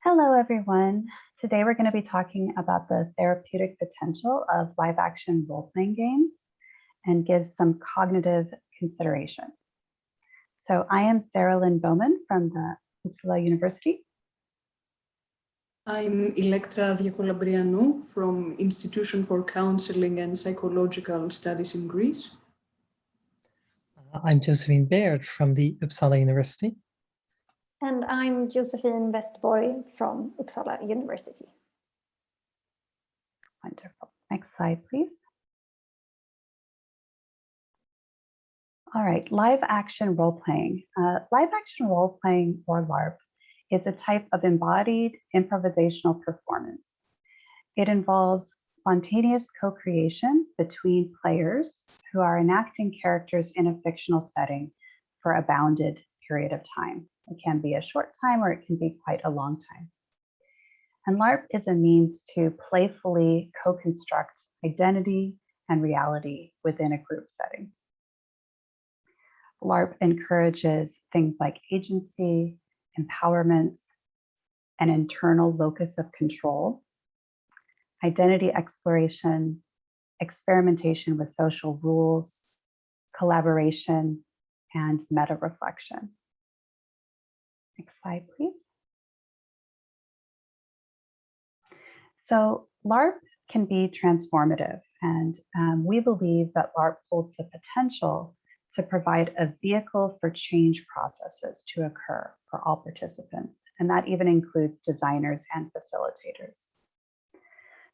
Hello, everyone. Today we're going to be talking about the therapeutic potential of live-action role-playing games and give some cognitive considerations. So I am Lynne Bowman from the Uppsala University. I'm Elektra Diakolambrianou from Institution for Counseling and Psychological Studies in Greece. I'm Josephine Baird from the Uppsala University. And I'm Josephine Westborg from Uppsala University. Wonderful. Next slide, please. All right, live action role-playing. Live action role-playing, or LARP, is a type of embodied improvisational performance. It involves spontaneous co-creation between players who are enacting characters in a fictional setting for a bounded period of time. It can be a short time or it can be quite a long time. And LARP is a means to playfully co-construct identity and reality within a group setting. LARP encourages things like agency, empowerment, an internal locus of control, identity exploration, experimentation with social rules, collaboration, and meta-reflection. Next slide, please. So LARP can be transformative, and we believe that LARP holds the potential to provide a vehicle for change processes to occur for all participants, and that even includes designers and facilitators.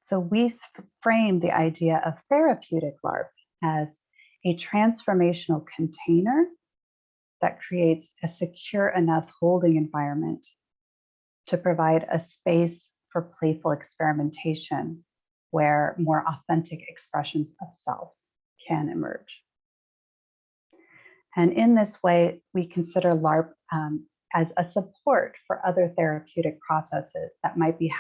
So we frame the idea of therapeutic LARP as a transformational container that creates a secure enough holding environment to provide a space for playful experimentation where more authentic expressions of self can emerge. And in this way, we consider LARP as a support for other therapeutic processes that might be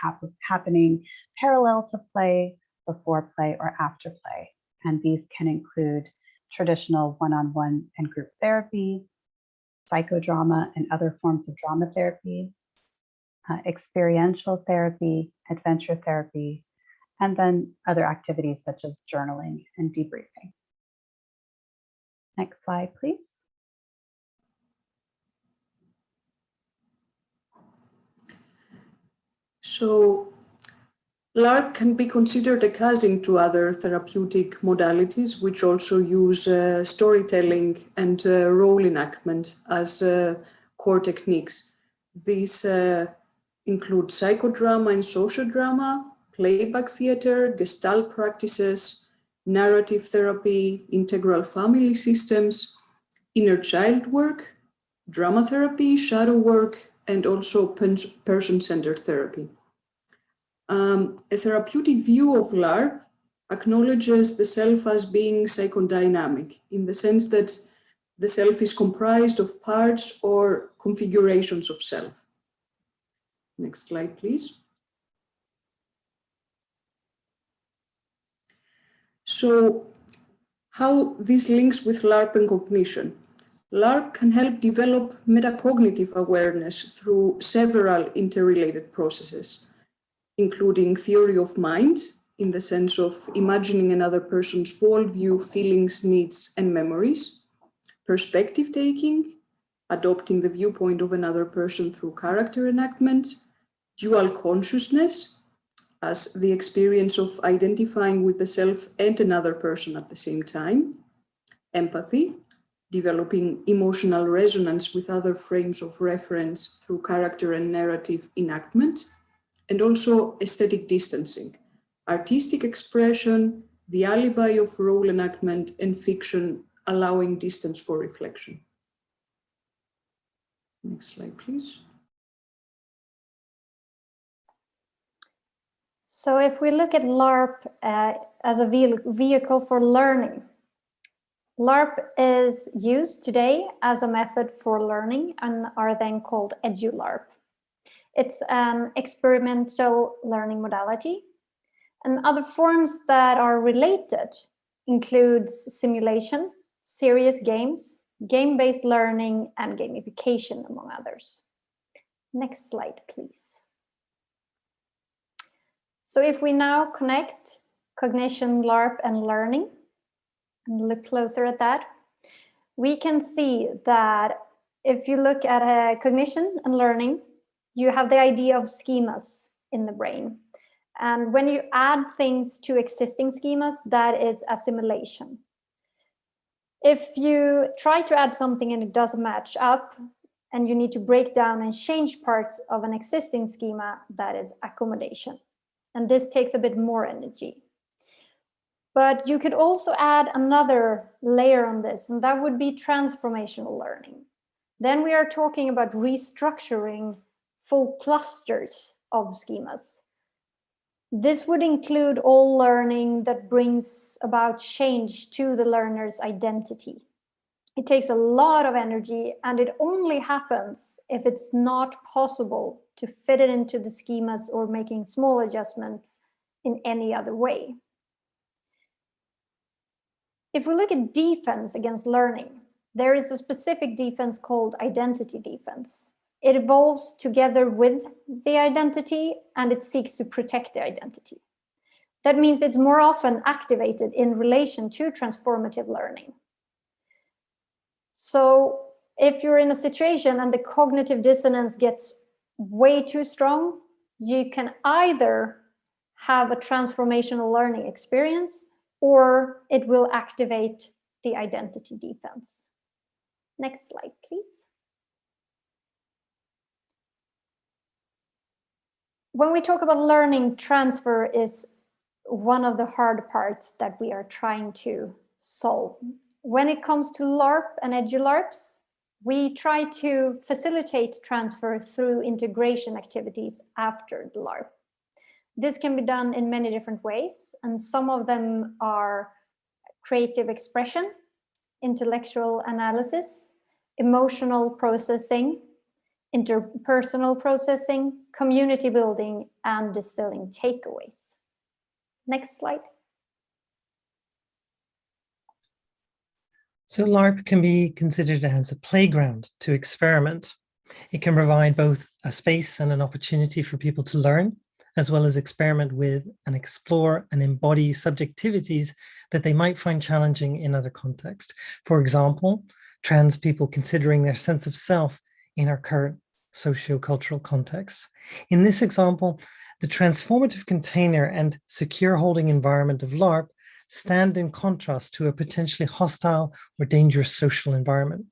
happening parallel to play, before play, or after play. And these can include traditional one-on-one and group therapy, psychodrama and other forms of drama therapy, experiential therapy, adventure therapy, and then other activities such as journaling and debriefing. Next slide, please. So LARP can be considered a cousin to other therapeutic modalities, which also use storytelling and role enactment as core techniques. These include psychodrama and social drama, playback theater, gestalt practices, narrative therapy, integral family systems, inner child work, drama therapy, shadow work, and also person-centered therapy. A therapeutic view of LARP acknowledges the self as being psychodynamic, in the sense that the self is comprised of parts or configurations of self. Next slide, please. So, how this links with Larp and cognition. LARP can help develop metacognitive awareness through several interrelated processes, including theory of mind, in the sense of imagining another person's worldview, feelings, needs, and memories, perspective taking, adopting the viewpoint of another person through character enactment, dual consciousness, as the experience of identifying with the self and another person at the same time, empathy, developing emotional resonance with other frames of reference through character and narrative enactment, and also aesthetic distancing, artistic expression, the alibi of role enactment, and fiction, allowing distance for reflection. Next slide, please. So if we look at LARP as a vehicle for learning, LARP is used today as a method for learning and are then called edu-larp. It's an experimental learning modality, and other forms that are related includes simulation, serious games, game-based learning, and gamification, among others. Next slide, please. So if we now connect cognition, LARP, and learning, and look closer at that, we can see that if you look at cognition and learning, you have the idea of schemas in the brain. And when you add things to existing schemas, that is assimilation. If you try to add something and it doesn't match up, and you need to break down and change parts of an existing schema, that is accommodation. And this takes a bit more energy. But you could also add another layer on this, and that would be transformational learning. Then we are talking about restructuring full clusters of schemas. This would include all learning that brings about change to the learner's identity. It takes a lot of energy, and it only happens if it's not possible to fit it into the schemas or making small adjustments in any other way. If we look at defense against learning, there is a specific defense called identity defense. It evolves together with the identity, and it seeks to protect the identity. That means it's more often activated in relation to transformative learning. So if you're in a situation and the cognitive dissonance gets way too strong, you can either have a transformational learning experience, or it will activate the identity defense. Next slide, please. When we talk about learning, transfer is one of the hard parts that we are trying to solve. When it comes to LARP and edu-larps, we try to facilitate transfer through integration activities after the LARP. This can be done in many different ways, and some of them are creative expression, intellectual analysis, emotional processing, interpersonal processing, community building, and distilling takeaways. Next slide. So LARP can be considered as a playground to experiment. It can provide both a space and an opportunity for people to learn, as well as experiment with and explore and embody subjectivities that they might find challenging in other contexts. For example, trans people considering their sense of self in our current socio-cultural contexts. In this example, the transformative container and secure holding environment of LARP stand in contrast to a potentially hostile or dangerous social environment.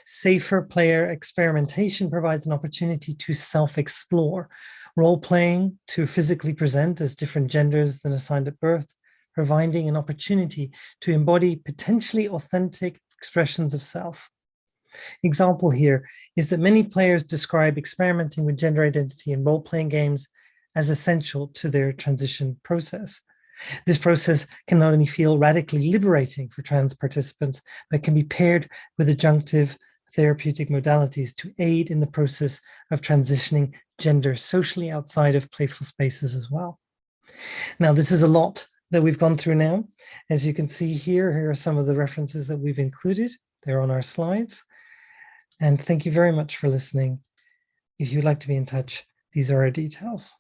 Safer player experimentation provides an opportunity to self-explore, role-playing to physically present as different genders than assigned at birth, providing an opportunity to embody potentially authentic expressions of self. Example here is that many players describe experimenting with gender identity in role-playing games as essential to their transition process. This process can not only feel radically liberating for trans participants, but can be paired with adjunctive therapeutic modalities to aid in the process of transitioning gender socially outside of playful spaces as well. Now, this is a lot that we've gone through now. As you can see here are some of the references that we've included. They're on our slides. And thank you very much for listening. If you'd like to be in touch, these are our details.